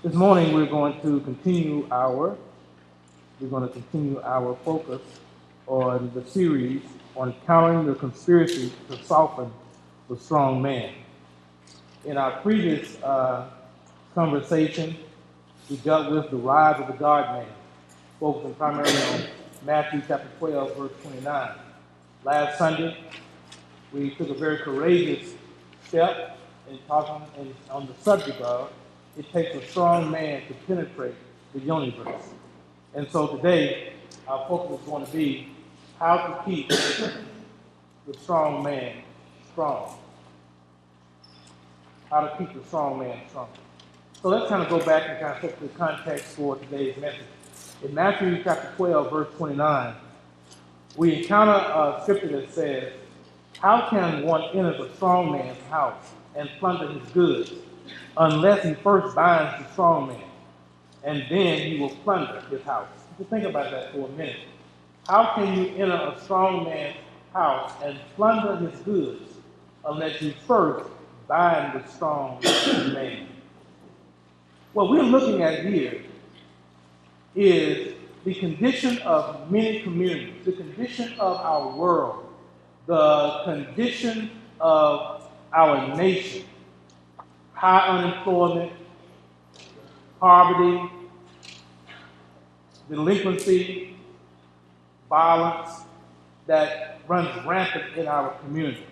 This morning we're going to continue our focus on the series on countering the conspiracy to soften the strong man. In our previous conversation, we dealt with the rise of the God-man, focusing primarily on Matthew chapter 12, verse 29. Last Sunday, we took a very courageous step in talking on the subject of it takes a strong man to penetrate the universe. And so today, our focus is going to be how to keep the strong man strong. How to keep the strong man strong. So let's kind of go back and kind of set the context for today's message. In Matthew chapter 12, verse 29, we encounter a scripture that says, "How can one enter the strong man's house and plunder his goods, unless he first binds the strong man, and then he will plunder his house?" If you think about that for a minute, how can you enter a strong man's house and plunder his goods unless you first bind the strong man? What we're looking at here is the condition of many communities, the condition of our world, the condition of our nation. High unemployment, poverty, delinquency, violence that runs rampant in our community.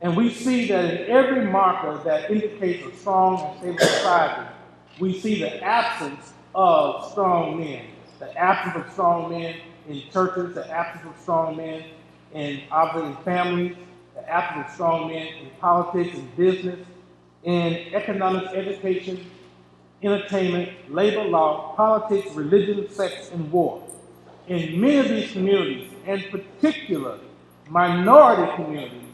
And we see that in every marker that indicates a strong and stable society, we see the absence of strong men. The absence of strong men in churches, the absence of strong men in operating families, the absence of strong men in politics and business, in economics, education, entertainment, labor law, politics, religion, sex, and war. In many of these communities, in particular minority communities,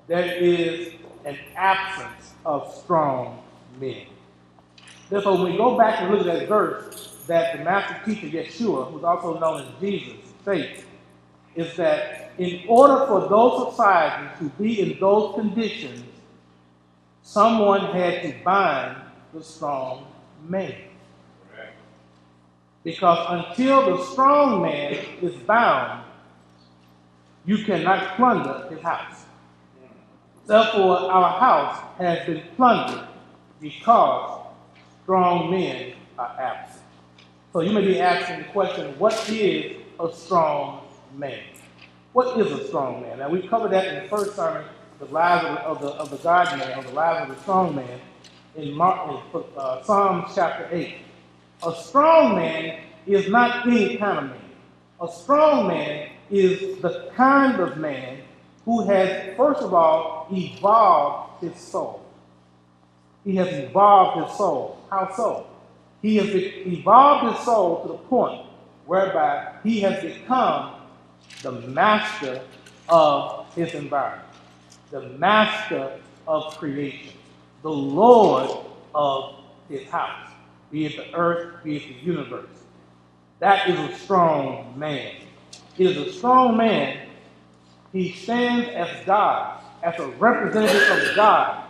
there is an absence of strong men. Therefore, when we go back and look at that verse that the master teacher, Yeshua, who's also known as Jesus, states, is that in order for those societies to be in those conditions, someone had to bind the strong man. Because until the strong man is bound, you cannot plunder his house. Therefore, our house has been plundered because strong men are absent. So you may be asking the question, what is a strong man? What is a strong man? Now, we covered that in the first sermon, the lives of the God-man, or the lives of the strong man, in Psalms chapter 8. A strong man is not any kind of man. A strong man is the kind of man who has, first of all, evolved his soul. He has evolved his soul. How so? He has evolved his soul to the point whereby he has become the master of his environment, the master of creation, the Lord of his house, be it the earth, be it the universe. That is a strong man. He is a strong man. He stands as God, as a representative of God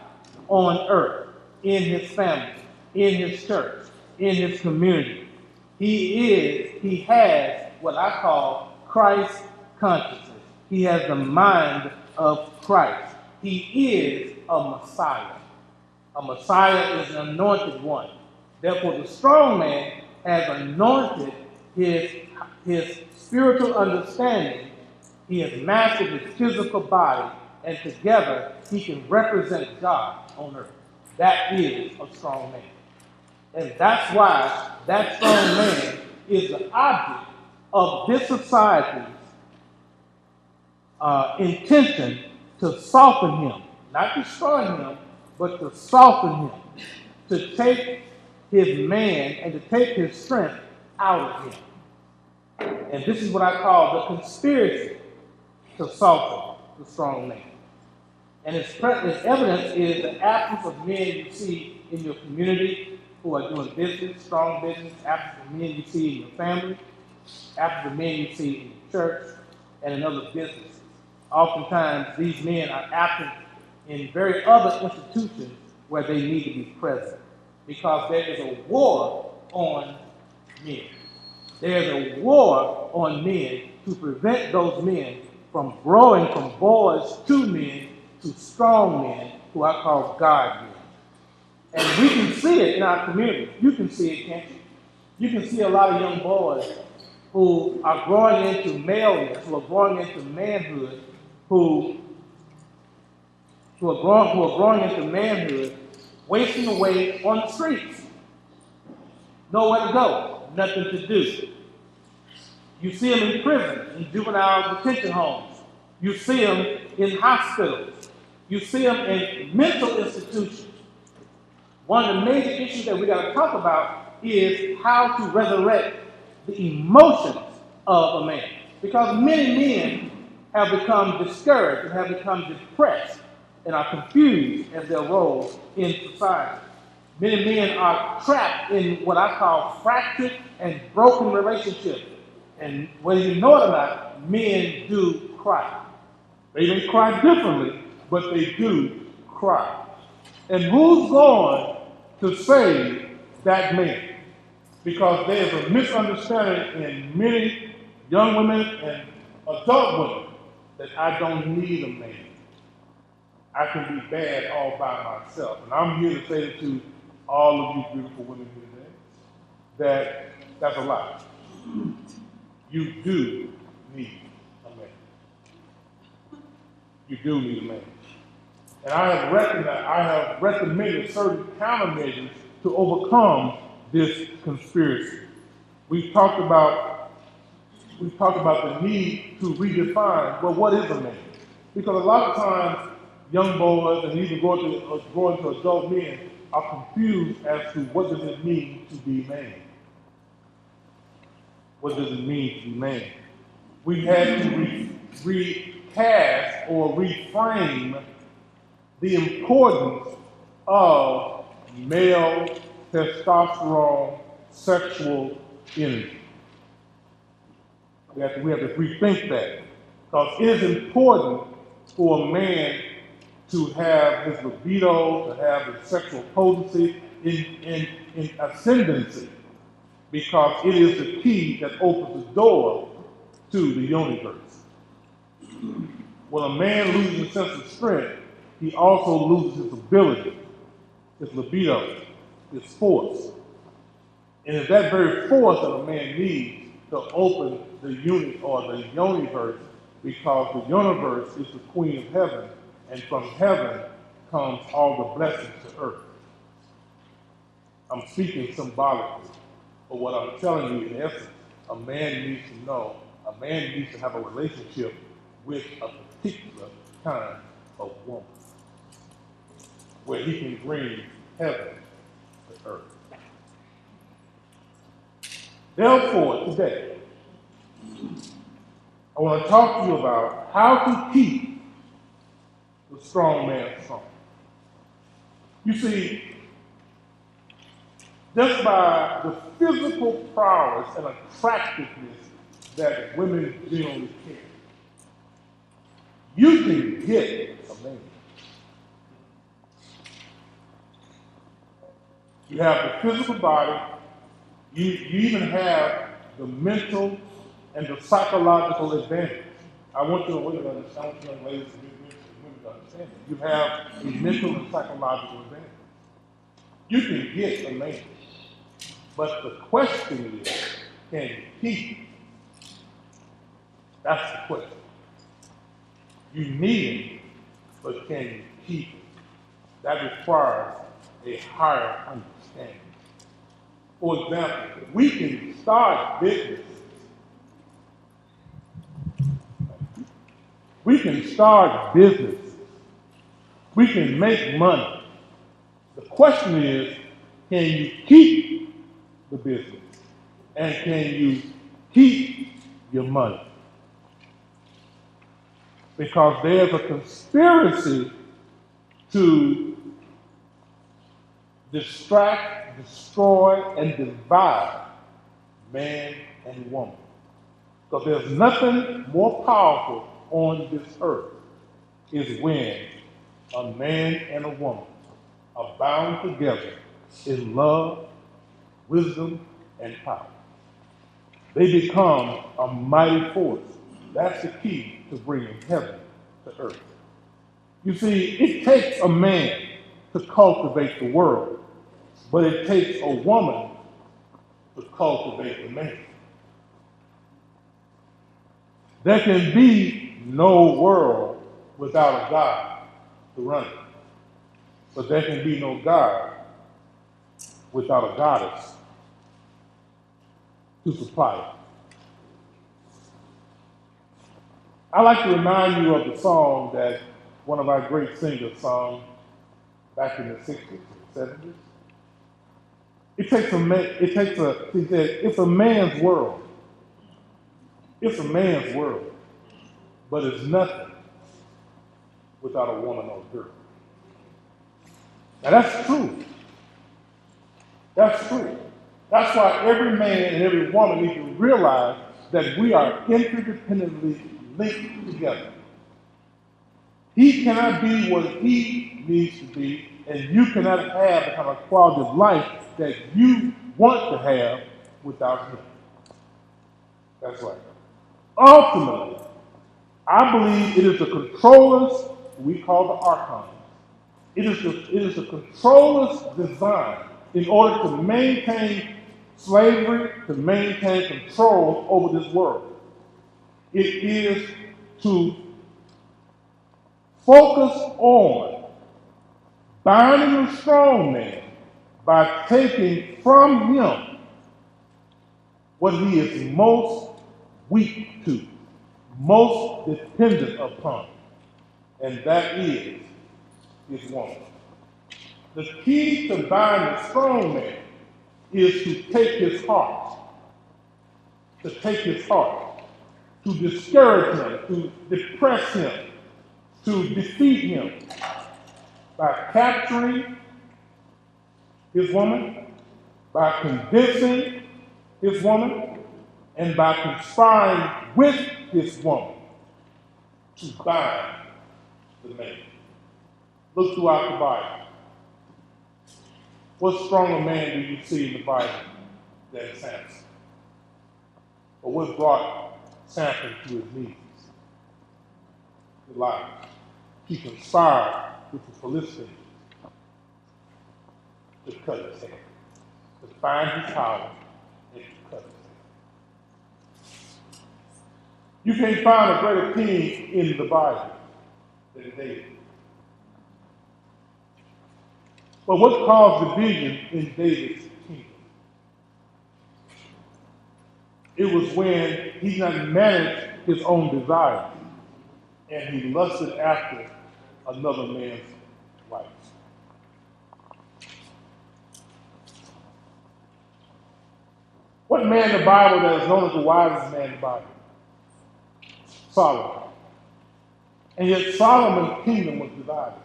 on earth, in his family, in his church, in his community. He has what I call Christ consciousness. He has the mind of Christ. He is a Messiah. A Messiah is an anointed one. Therefore, the strong man has anointed his spiritual understanding. He has mastered his physical body, and together he can represent God on earth. That is a strong man. And that's why that strong man is the object of this society's intention to soften him, not destroy him, but to soften him, to take his man and to take his strength out of him. And this is what I call the conspiracy to soften the strong man. And its evidence is the absence of men you see in your community who are doing business, strong business, absence of men you see in your family, absence of men you see in your church, and in other businesses. Oftentimes, these men are absent in very other institutions where they need to be present. because there is a war on men. There is a war on men to prevent those men from growing from boys to men to strong men who I call God men. And we can see it in our community. You can see it, can't you? You can see a lot of young boys who are growing into maleness, who are growing into manhood, who are growing into manhood, wasting away on the streets. Nowhere to go, nothing to do. You see them in prison, in juvenile detention homes. You see them in hospitals. You see them in mental institutions. One of the major issues that we got to talk about is how to resurrect the emotions of a man. Because many men have become discouraged and have become depressed and are confused as their roles in society. Many men are trapped in what I call fractured and broken relationships. And whether you know it or not, men do cry. They may cry differently, but they do cry. And who's going to save that man? Because there's a misunderstanding in many young women and adult women that I don't need a man. I can be bad all by myself. And I'm here to say to all of you beautiful women here today that that's a lie. You do need a man. You do need a man. And I have recommended certain countermeasures to overcome this conspiracy. We've talked about the need to redefine, well, what is a man? Because a lot of times, young boys and even growing to adult men are confused as to what does it mean to be man. What does it mean to be man? We had to recast or reframe the importance of male testosterone sexual energy. We have to rethink that, because it is important for a man to have his libido, to have his sexual potency in ascendancy, because it is the key that opens the door to the universe. When a man loses his sense of strength, he also loses his ability, his libido, his force. And it's that very force that a man needs to open the unit or the universe, because the universe is the queen of heaven, and from heaven comes all the blessings to earth. I'm speaking symbolically, but what I'm telling you in essence, a man needs to know, a man needs to have a relationship with a particular kind of woman, where he can bring heaven to earth. Therefore, today, I want to talk to you about how to keep the strong man strong. You see, just by the physical prowess and attractiveness that women generally carry, you can get a man. You have the physical body, you even have the mental and the psychological advantage. I want you to understand, I want you young ladies and women to understand that. You have a mental and psychological advantage. You can get a man, but the question is, can you keep him? That's the question. You need him, but can you keep him? That requires a higher understanding. For example, we can start businesses. We can start businesses. We can make money. The question is, can you keep the business? And can you keep your money? Because there's a conspiracy to distract, destroy, and divide man and woman. Because there's nothing more powerful on this earth is when a man and a woman are bound together in love, wisdom, and power. They become a mighty force. That's the key to bringing heaven to earth. You see, it takes a man to cultivate the world, but it takes a woman to cultivate the man. There can be no world without a God to run it, but there can be no God without a goddess to supply it. I like to remind you of the song that one of our great singers sung back in the 60s and 70s. He said, it's a man's world. It's a man's world, but it's nothing without a woman or a girl. Now that's true. That's true. That's why every man and every woman need to realize that we are interdependently linked together. He cannot be what he needs to be, and you cannot have the kind of quality of life that you want to have without him. That's right. Ultimately, I believe it is the controllers we call the archons. It is the controller's design in order to maintain slavery, to maintain control over this world. It is to focus on binding a strong man by taking from him what he is most weak to, most dependent upon, and that is his woman. The key to binding a strong man is to take his heart, to discourage him, to depress him, to defeat him by capturing his woman, by convincing his woman, and by conspiring with his woman to bind the man. Look throughout the Bible. What stronger man do you see in the Bible than Samson? Or what brought Samson to his knees? Delilah. He conspired with the Philistines to cut his head, to find his power and to cut his head. You can't find a greater king in the Bible than David. But what caused division in David's kingdom? It was when he did not manage his own desires and he lusted after another man's wife. What man in the Bible that is known as the wisest man in the Bible? Solomon. And yet Solomon's kingdom was divided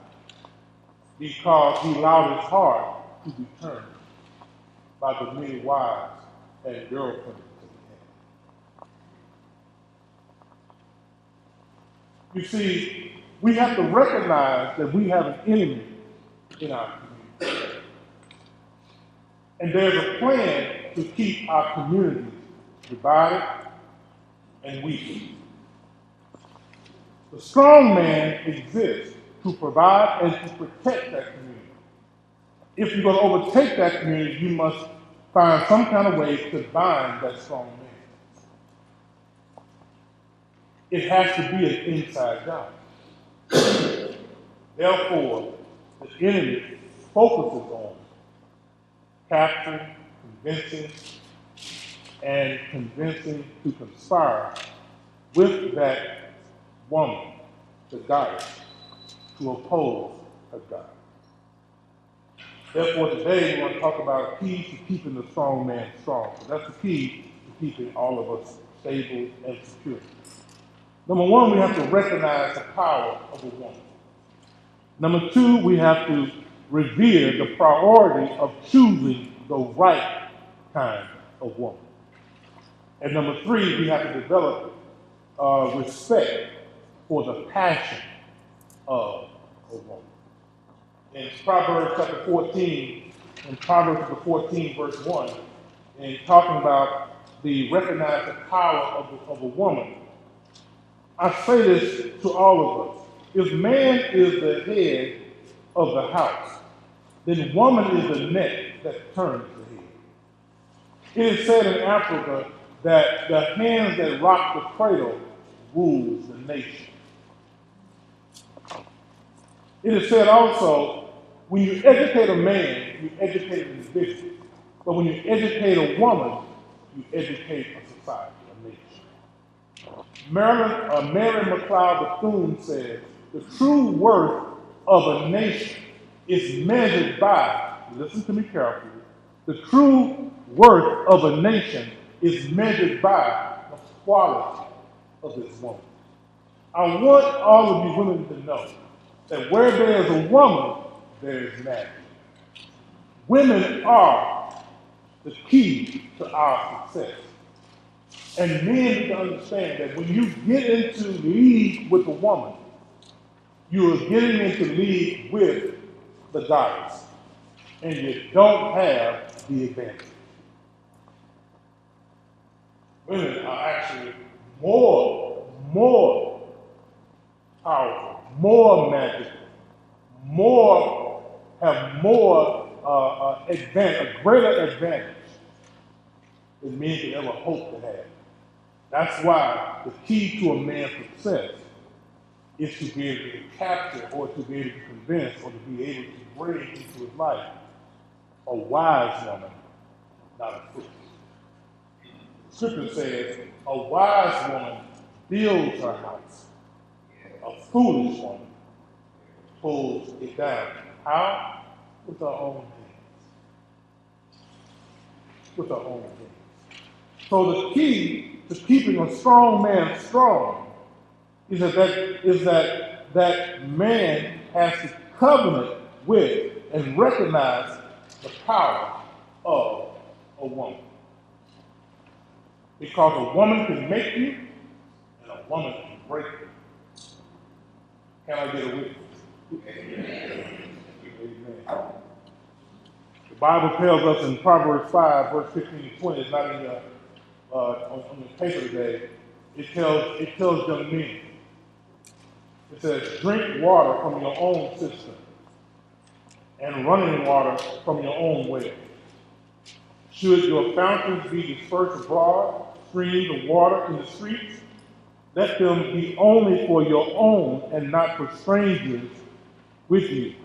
because he allowed his heart to be turned by the many wives and girlfriends that he had. You see, we have to recognize that we have an enemy in our community. And there's a plan to keep our communities divided and weak. The strong man exists to provide and to protect that community. If you're going to overtake that community, you must find some kind of way to bind that strong man. It has to be an inside job. Therefore, the enemy focuses on capturing, convincing to conspire with that woman, the goddess, to oppose her God. Therefore, today we want to talk about a key to keeping the strong man strong. So that's the key to keeping all of us stable and secure. Number one, we have to recognize the power of a woman. Number two, we have to revere the priority of choosing the right kind of woman. And number three, we have to develop respect for the passion of a woman. In Proverbs chapter 14, in Proverbs 14, verse 1, and talking about the recognized power of a woman. I say this to all of us. If man is the head of the house, then woman is the neck that turns the head. It is said in Africa that the hands that rock the cradle rules the nation. It is said also, when you educate a man, you educate an individual. But when you educate a woman, you educate a society, a nation. Mary McLeod Bethune says, the true worth of a nation is measured by, listen to me carefully, the true worth of a nation is measured by the quality of this woman. I want all of you women to know that where there is a woman, there is magic. Women are the key to our success. And men need to understand that when you get into league with a woman, you are getting into league with the goddess. And you don't have the advantage. Women are actually more powerful, more magical, have a greater advantage than men could ever hope to have. That's why the key to a man's success is to be able to capture or to be able to convince or to be able to bring into his life a wise woman, not a fool. Scripture says, a wise woman builds her house. A foolish woman pulls it down. How? With her own hands. With her own hands. So the key to keeping a strong man strong is that man has to covenant with and recognize the power of a woman. Because a woman can make you, and a woman can break you. Can I get a witness? Amen. Amen. The Bible tells us in Proverbs 5, verse 15 to 20, it's not in the, on the paper today, it tells young men. It says, drink water from your own cistern and running water from your own well. Should your fountains be dispersed abroad, streams of water in the streets, let them be only for your own and not for strangers with you.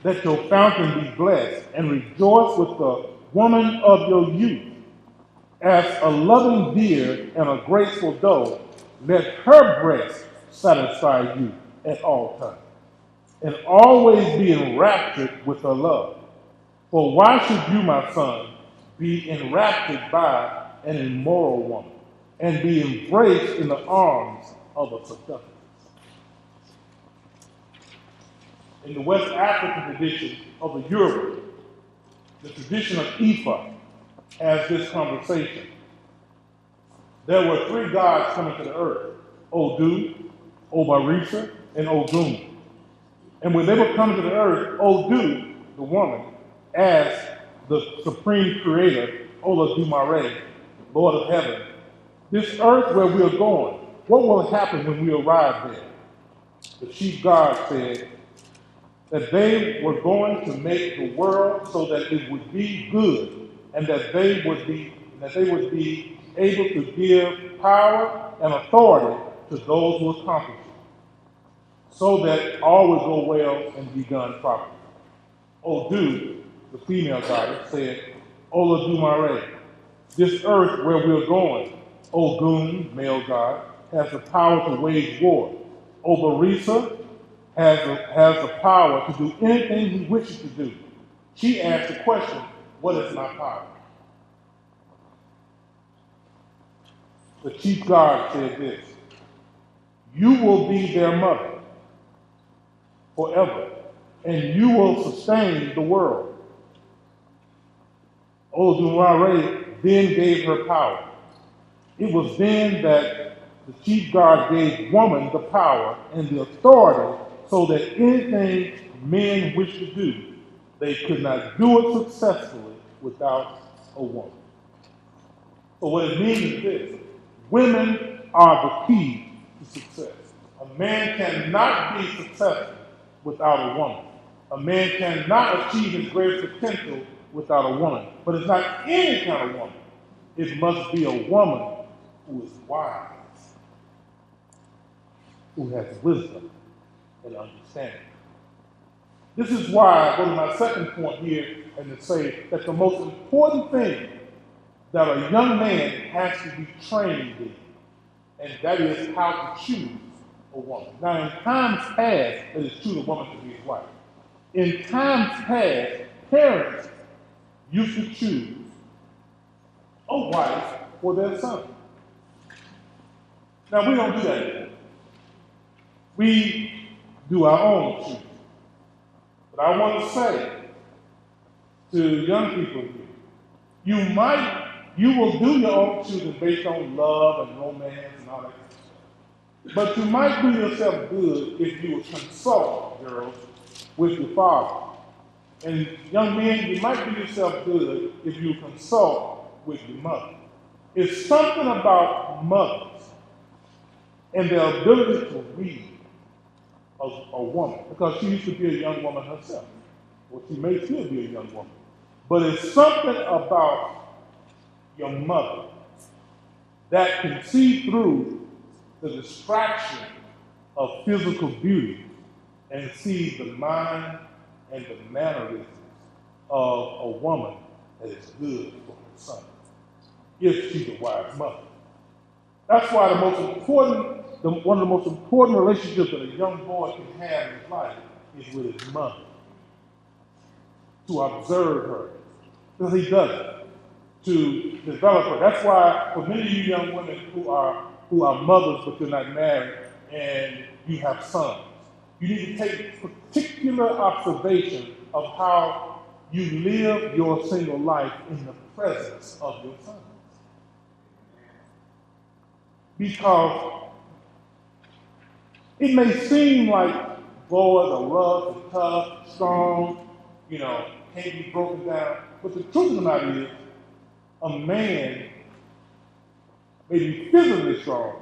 Let your fountain be blessed and rejoice with the woman of your youth. As a loving deer and a graceful doe, let her breast satisfy you at all times, and always be enraptured with her love. For why should you, my son, be enraptured by an immoral woman, and be embraced in the arms of a seductress? In the West African tradition of the Yoruba, the tradition of Ifa has this conversation. There were three gods coming to the earth, Odu, Obarisa, and Ogun. And when they were coming to the earth, Odu, the woman, asked the supreme creator, Olodumare, Lord of heaven, this earth where we are going, what will happen when we arrive there? The chief god said that they were going to make the world so that it would be good, and that they would be able to give power and authority to those who accomplish it, so that all would go well and be done properly. Odu, the female goddess, said, Olodumare, this earth where we're going, Ogun, male god, has the power to wage war. Obarisa has the power to do anything he wishes to do. She asked the question, what is my power? The chief god said this, you will be their mother forever, and you will sustain the world. Olodumare then gave her power. It was then that the chief god gave woman the power and the authority so that anything men wish to do, they could not do it successfully without a woman. So what it means is this: women are the key to success. A man cannot be successful without a woman. A man cannot achieve his greatest potential without a woman. But it's not any kind of woman. It must be a woman who is wise, who has wisdom and understanding. This is why I go to my second point here and to say that the most important thing that a young man has to be trained in, and that is how to choose a woman. Now, in times past, it is true the woman to be his wife. In times past, parents used to choose a wife for their son. Now, we don't do that anymore. We do our own choosing. But I want to say to young people here, you will do your own choosing based on love and romance and all that kind of stuff. But you might do yourself good if you would consult, girls, with your father. And young men, you might do yourself good if you consult with your mother. It's something about mothers and their ability to read a woman, because she used to be a young woman herself. Well, she may still be a young woman. But it's something about your mother that can see through the distraction of physical beauty and see the mind and the mannerisms of a woman that is good for her son, if she's a wise mother. That's why one of the most important relationships that a young boy can have in his life is with his mother. To observe her, because he does it, to develop her. That's why for many of you young women who are mothers but you're not married and you have sons, you need to take particular observation of how you live your single life in the presence of your sons. Because it may seem like boys are rough and tough, and strong, can't be broken down. But the truth of the matter is, a man may be physically strong,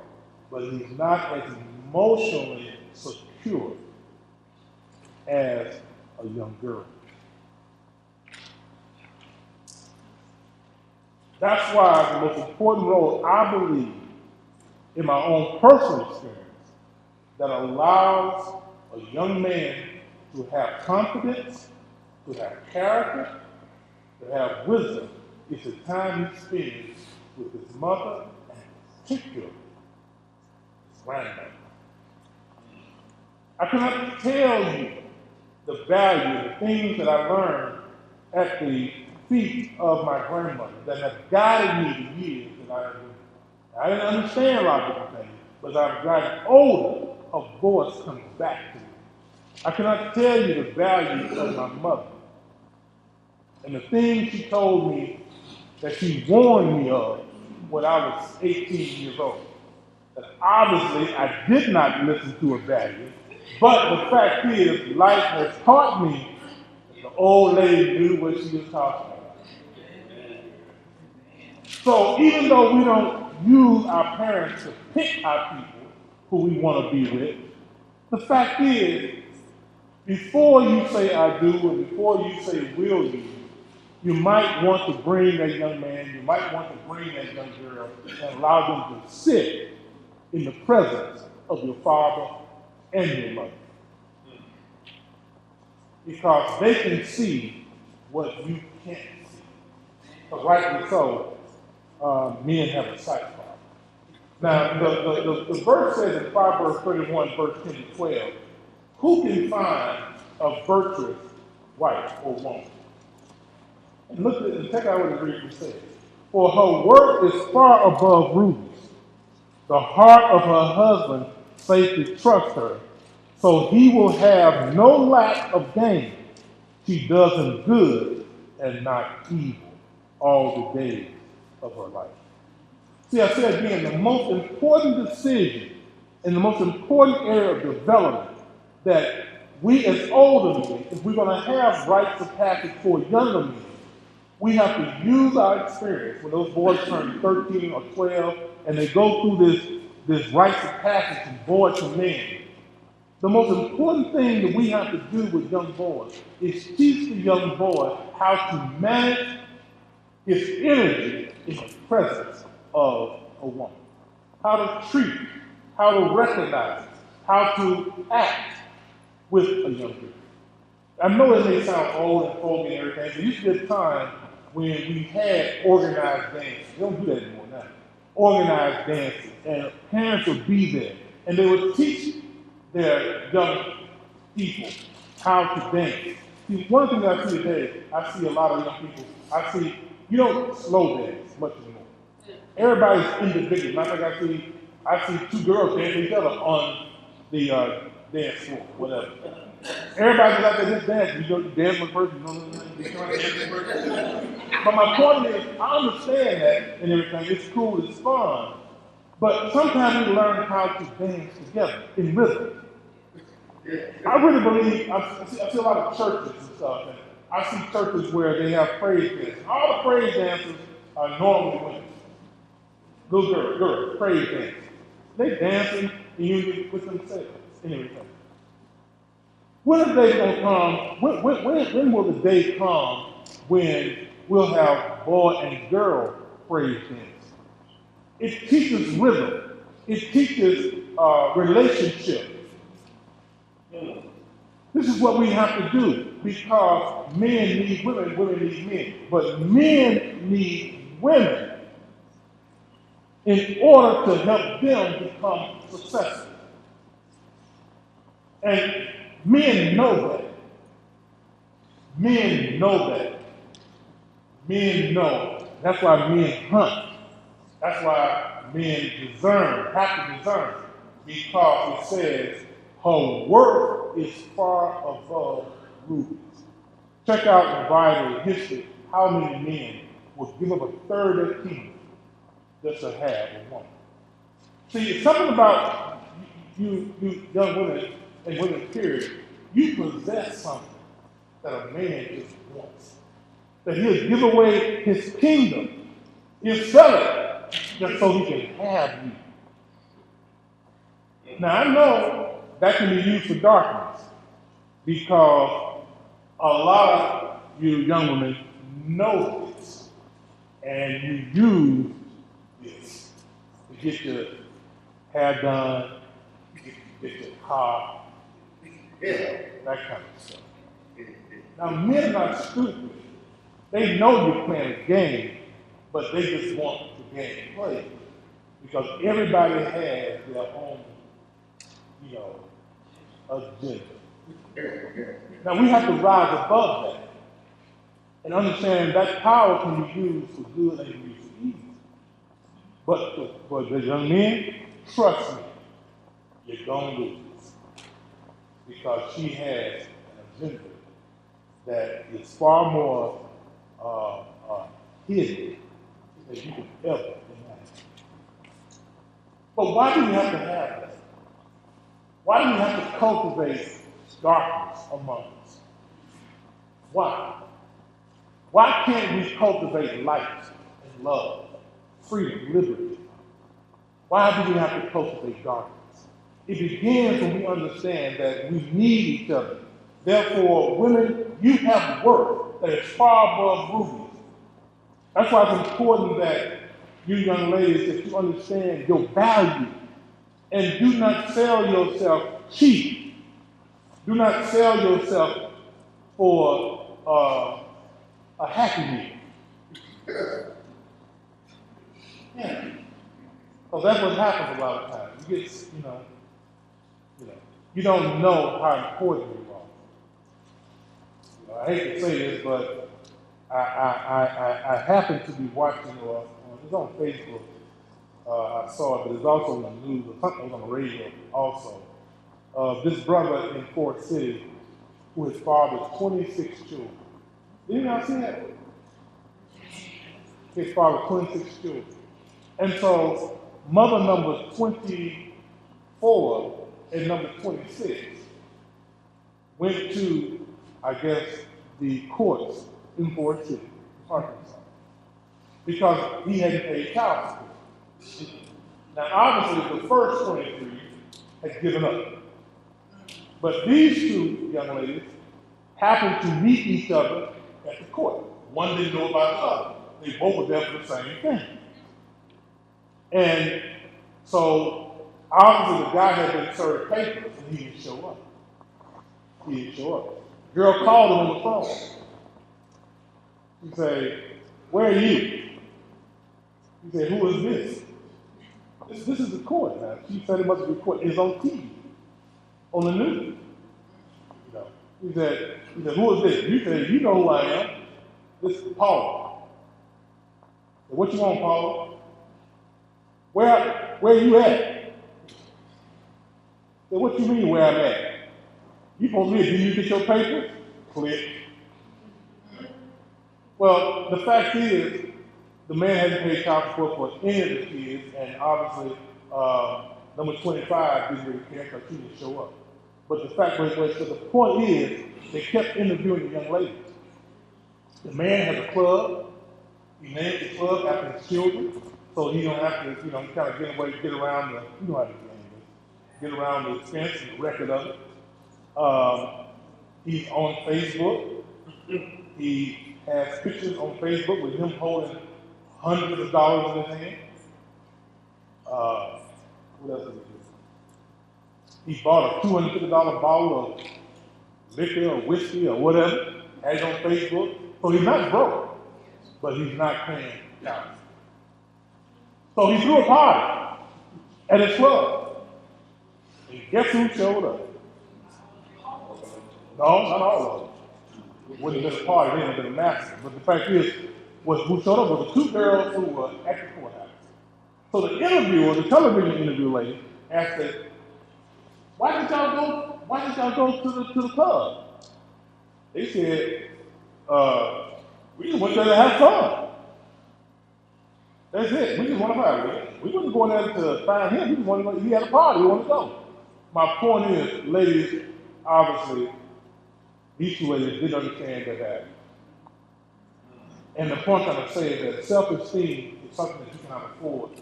but he's not as emotionally secure as a young girl. That's why the most important role, I believe, in my own personal experience, that allows a young man to have confidence, to have character, to have wisdom, is the time he spends with his mother and particularly his grandmother. I cannot tell you the value, the things that I learned at the feet of my grandmother that have guided me the years that I have been. I didn't understand a lot of different things, but as I've gotten older, a voice comes back to me. I cannot tell you the value of my mother and the things she told me that she warned me of when I was 18 years old. That obviously I did not listen to her value, but the fact is, life has taught me that the old lady knew what she was talking about. So even though we don't use our parents to pick our people who we want to be with, the fact is, before you say I do and before you say will you might want to bring that young man, you might want to bring that young girl and allow them to sit in the presence of your father and your mother. Because they can see what you can't see. But rightly so, men have a sight problem. Now, the verse says in Proverbs 31, verse 10 to 12, who can find a virtuous wife or woman? And look at it and check out what the reading says. For her work is far above rubies. The heart of her husband safely trusts her, so he will have no lack of gain. She does him good and not evil all the days of her life. See, I said again, the most important decision and the most important area of development that we as older men, if we're going to have rites of passage for younger men, we have to use our experience when those boys turn 13 or 12 and they go through this rites of passage from boy to man. The most important thing that we have to do with young boys is teach the young boy how to manage his energy in the presence of a woman. How to treat, how to recognize, how to act with a young girl. I know it may sound old and fogey and everything, but there used to be a time when we had organized dances. We don't do that anymore now. Organized dances, and parents would be there, and they would teach their young people how to dance. See, one thing that I see today, I see a lot of young people, you don't slow dance much anymore. Everybody's individual. Matter of fact, I see two girls dancing each other on the dance floor, whatever. Everybody's out there just dancing. You know, you dance with a person, you know, you trying to dance with a person. But my point is, I understand that and everything. It's cool, it's fun. But sometimes we learn how to dance together in rhythm. I really believe, I see a lot of churches and stuff, and I see churches where they have praise dances. All the praise dancers are normally women. Little girls, praise dancers. They dancing and usually with themselves and everything. When is the day going to come? When will the day come when we'll have boy and girl praise dance? It teaches rhythm. It teaches relationship. This is what we have to do because men need women, women need men. But men need women in order to help them become successful. And men know that. Men know that. Men know. That's why men hunt. That's why men discern, have to discern. Because it says her worth is far above rubies. Check out in the Bible history how many men would give up a third of their kingdom just to have a woman. See, it's something about you young women and women, period. You possess something that a man just wants. That he'll give away his kingdom. He'll sell it just so he can have you. Now, I know that can be used for darkness because a lot of you young women know this and you use this to get your hair done, get your car, that kind of stuff. Now, men are not stupid. They know you're playing a game, but they just want the game to play because everybody has their own, agenda. Now, we have to rise above that and understand that power can be used for good and can be used for evil. But for the young men, trust me, you're going to lose because she has an agenda that is far more hidden than you could ever imagine. But why do we have to have that? Why do we have to cultivate darkness among us? Why? Why can't we cultivate light and love, freedom, liberty? Why do we have to cultivate darkness? It begins when we understand that we need each other. Therefore, women, you have worth that is far above rubies. That's why it's important that you young ladies, that you understand your value and do not sell yourself cheap. Do not sell yourself for a Happy Meal. Yeah. Because that's what happens a lot of times. You get, you don't know how important you are. I hate to say this, but I happen to be watching, it's on Facebook, I saw it, but it's also on the news, or something was on the radio also. This brother in Fort City who has fathered 26 children. Did you not see that? His father, 26 children. And so, mother number 24 and number 26 went to, I guess, the courts in Fort City, Arkansas, because he hadn't paid child support. Now, obviously, the first 23 had given up. But these two young ladies happened to meet each other at the court. One didn't know about the other. They both were there for the same thing. And so, obviously, the guy had been served papers, and he didn't show up. He didn't show up. Girl called him on the phone. She said, "Where are you?" He said, "Who is this?" This is the court now. She said it must be court. It's on TV, on the news. You know. He said, "Who is this?" You said, "You know who I am. This is Paula." Said, "What you want, Paula?" Where you at? Said, "What you mean where I'm at? You supposed to be, did you get your papers?" Click. Well, the fact is, the man hasn't paid child support for any of the kids, and obviously, number 25 didn't really care because she didn't show up. But the fact was, so the point is, they kept interviewing the young lady. The man has a club. He named the club after his children, so he don't have to, kind of get around the, you know how to get around the expense and the record of it. He's on Facebook. He has pictures on Facebook with him holding hundreds of dollars in his hand. What else did he do? He bought a $250 bottle of liquor or whiskey or whatever, had it on Facebook. So he's not broke, but he's not paying taxes. So he threw a party at his club. And guess who showed up? No, not all of them. It wasn't just a party, they had been a massacre. But the fact is, who showed up were the two girls who were at the courthouse. So the interviewer, the television interview lady, asked them, why did y'all go to the club? They said, we just went there to have fun. That's it. We just want to have it. We wasn't going there to find him. We just wanted to, he had a party. We wanted to go. My point is, ladies, obviously, these two ladies didn't understand that happened. And the point I'm going to say is that self-esteem is something that you cannot afford to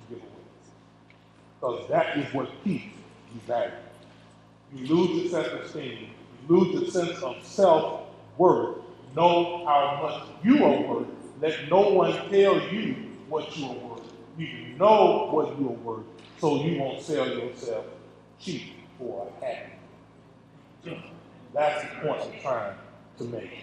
give away. Because that is what keeps you valuable. You lose your self-esteem. You lose your sense of self-worth. Know how much you are worth. Let no one tell you what you are worth. You know what you are worth, so you won't sell yourself cheap for a hat. That's the point I'm trying to make.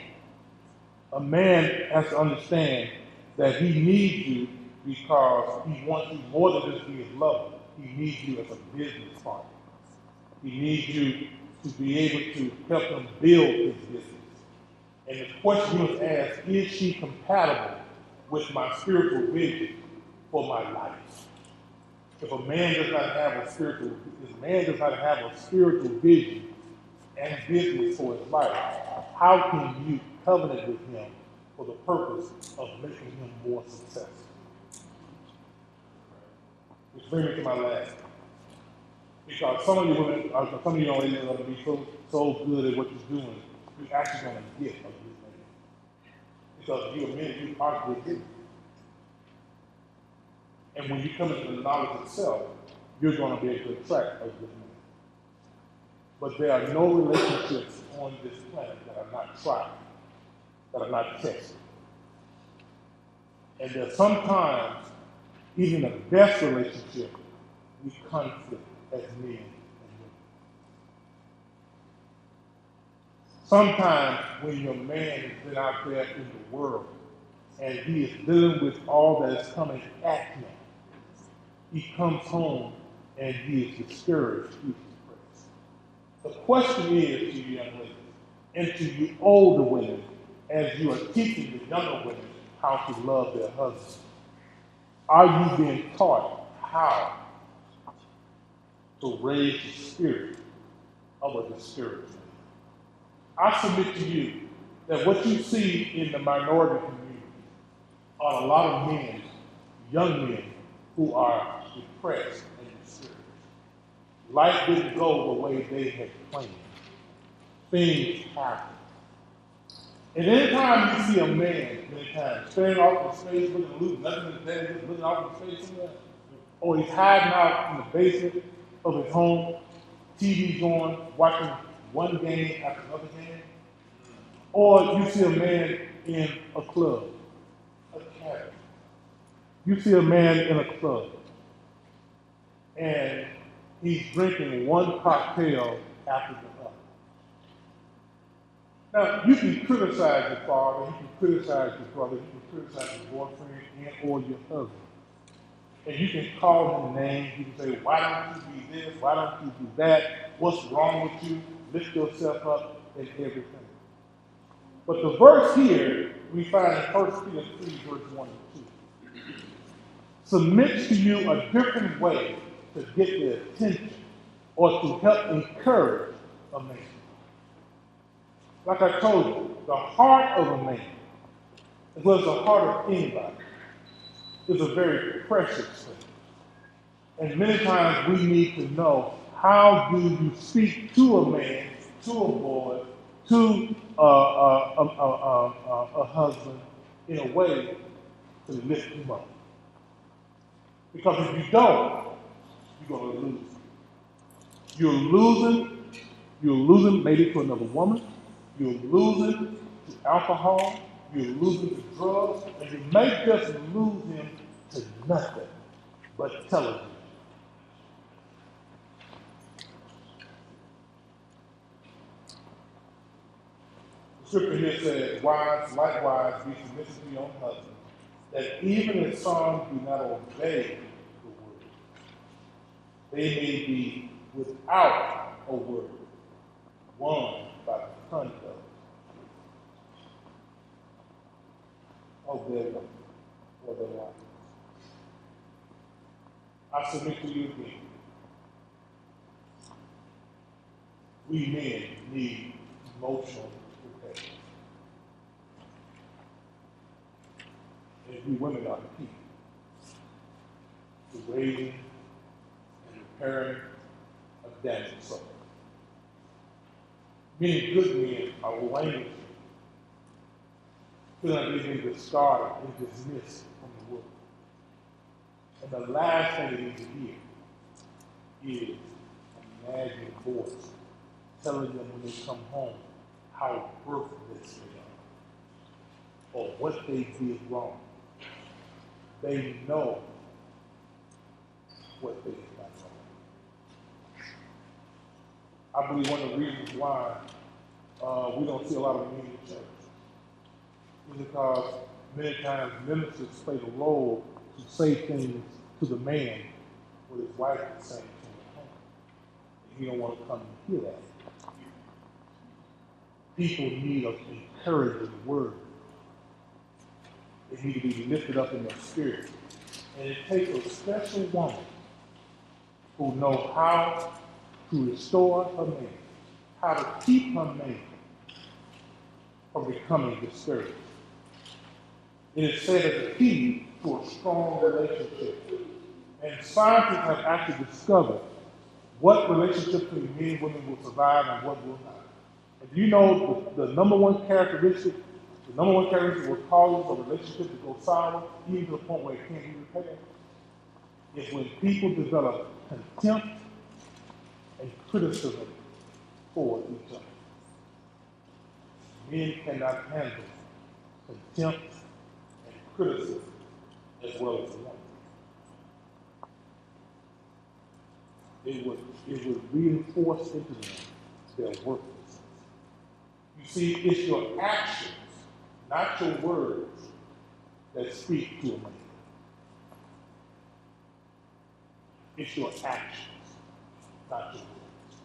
A man has to understand that he needs you because he wants you more than just be his lover. He needs you as a business partner. He needs you to be able to help him build his business. And the question you must ask, is she compatible with my spiritual vision for my life? If a man does not have a spiritual vision and business for his life, how can you covenant with him for the purpose of making him more successful? Which brings me to my last one. Because some of you women, some of you young ladies are going to be so good at what you're doing, you're actually going to get a good man. Because you admit you are good. And when you come into the knowledge of self, you're going to be able to attract a good man. But there are no relationships on this planet that are not tried, that are not tested. And there's sometimes, even the best relationship, we conflict as men and women. Sometimes when your man has been out there in the world and he is dealing with all that is coming at him, he comes home and he is discouraged. He is depressed. The question is to you young ladies and to you older women, as you are teaching the younger women how to love their husbands, are you being taught how to raise the spirit of a discouraged man? I submit to you that what you see in the minority community are a lot of men, young men, who are depressed and discouraged. Life didn't go the way they had planned. things happen. And anytime you see a man, many times, staring off in space, looking loose, nothing in his bed, just looking off in space somewhere, or he's hiding out in the basement of his home, TV's on, watching one game after another game, or you see a man in a club, a cabin. You see a man in a club, and he's drinking one cocktail after the other. Now, you can criticize your father, you can criticize your brother, you can criticize your boyfriend and or your husband. And you can call him names, you can say, why don't you be this, why don't you do that, what's wrong with you, lift yourself up and everything. But the verse here, we find in 1 Peter 3, verse 1 and 2, submits to you a different way to get their attention or to help encourage a man. Like I told you, the heart of a man, as well as the heart of anybody, is a very precious thing. And many times we need to know, how do you speak to a man, to a boy, to a husband in a way to lift him up? Because if you don't, you're going to lose. You're losing maybe to another woman, you're losing to alcohol, you're losing to drugs, and you may just lose him to nothing but television. The scripture here says, wives, likewise, be submissive to your own husbands, that even if some do not obey the word, they may be without a word, won by the conduct of their women or their wives. I submit to you again. We men need emotional protection. And we women are the key to raising and repairing a damaged soul. Many good men are languishing, feeling like they've been discarded and dismissed from the world. And the last thing they need to hear is a nagging voice telling them when they come home how worthless they are or what they did wrong. They know what they have done wrong. I believe one of the reasons why we don't see a lot of men in church is because many times ministers play the role to say things to the man what his wife is saying to him at home. And he don't want to come and hear that. People need an encouraging word. They need to be lifted up in their spirit. And it takes a special woman who knows how to restore her man, how to keep her man from becoming discouraged. It is said as a key to a strong relationship. And scientists have actually discovered what relationships between men and women will survive and what will not. And do you know the number one characteristic what causes a relationship to go sour, even to the point where it can't be repaired, is when people develop contempt and criticism for each other. Men cannot handle contempt and criticism as well as women. It would reinforce into them their worthlessness. You see, it's your actions, not your words, that speak to a man. It's your actions, not your words.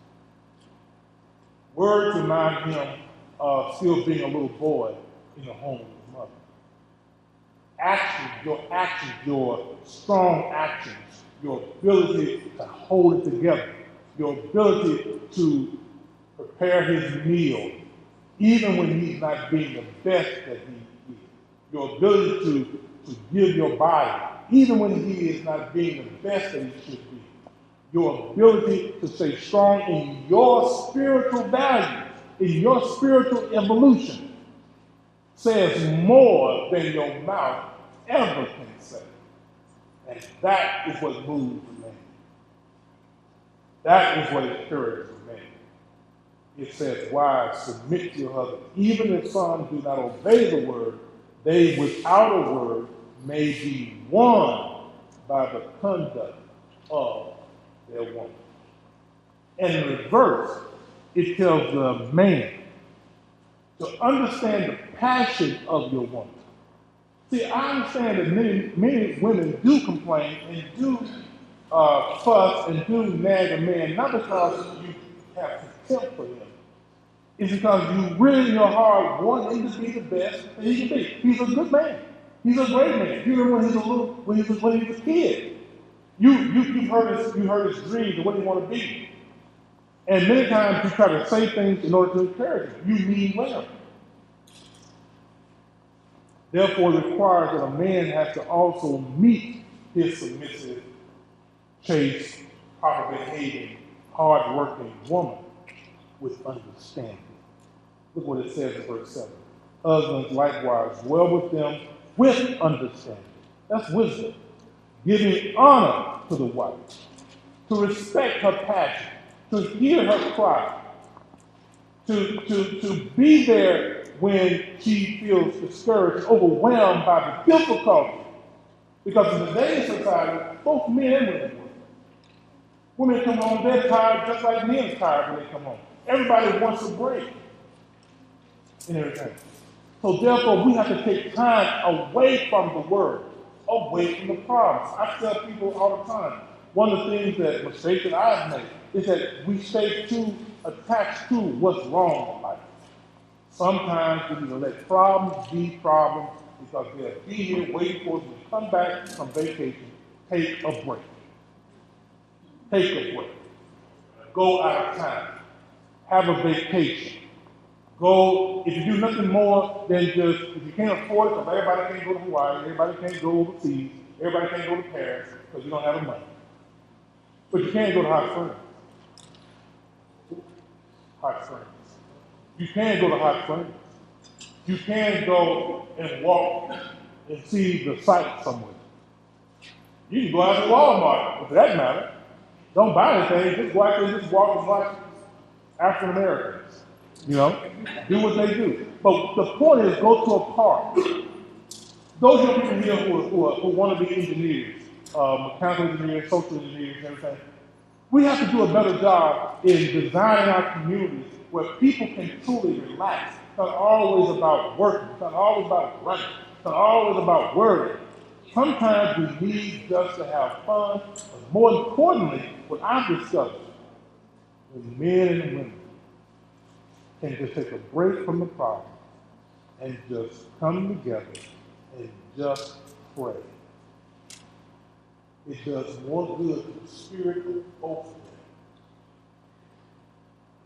Words remind him of still being a little boy in the home of his mother. Actions, your strong actions, your ability to hold it together, your ability to prepare his meal, even when he's not being the best that he is. Your ability to give your body, even when he is not being the best that he should be. Your ability to stay strong in your spiritual values in your spiritual evolution says more than your mouth ever can say. And that is what moves a man. That is what encourages a man. It says, wives, submit to your husband. Even if some do not obey the word, they without a word may be won by the conduct of their woman. And in reverse, it tells the man to understand the passion of your woman. See, I understand that many women do complain and do fuss and do nag a man, not because you have contempt for him. It's because you really in your heart want him to be the best that he can be. He's a good man. He's a great man. You remember when he was a kid. You've heard his dreams and what he want to be. And many times you try to say things in order to encourage him. You mean well. Therefore, it requires that a man has to also meet his submissive, chaste, proper behaving, hard-working woman with understanding. Look what it says in verse 7. Husbands likewise dwell with them with understanding. That's wisdom. Giving honor to the wife, to respect her passion, to hear her cry, to be there when she feels discouraged, overwhelmed by the difficulty. Because in today's society, both men and women work. Women come home, they're tired just like men are tired when they come home. Everybody wants a break and everything. So therefore, we have to take time away from the word, away from the problems. I tell people all the time, one of the things that mistakes that I've made is that we stay too attached to what's wrong in life. Sometimes we need to let problems be problems because they'll be here waiting for us to come back from vacation. Take a break. Take a break. Go out of town. Have a vacation. Go, if you do nothing more than just, if you can't afford it, because everybody can't go to Hawaii, everybody can't go overseas, everybody can't go to Paris because you don't have the money. But you can go to Hot Springs. Hot Springs. You can go to Hot Springs. You can go and walk and see the sights somewhere. You can go out to Walmart, for that matter. Don't buy anything, just go out there and just walk and watch African Americans. You know, do what they do. But the point is, go to a park. Those young people here who want to be engineers, mechanical engineers, social engineers, and everything, we have to do a better job in designing our communities where people can truly relax. It's not always about working. It's not always about running. It's not always about worrying. Sometimes we need just to have fun. But more importantly, what I've discovered is men and women can just take a break from the problem and just come together and just pray. It does more good to the spirit of both of them.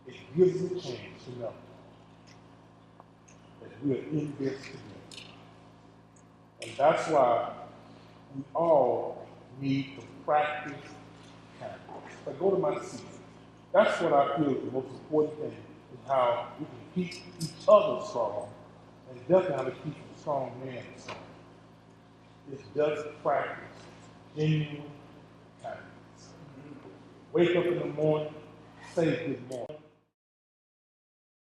It gives us a chance to know that we are in this together. And that's why we all need to practice kindness. If I go to my seat, that's what I feel is the most important thing, is how we can keep each other strong, and definitely how to keep a strong man strong. It's just practice genuine kindness. Wake up in the morning, say good morning.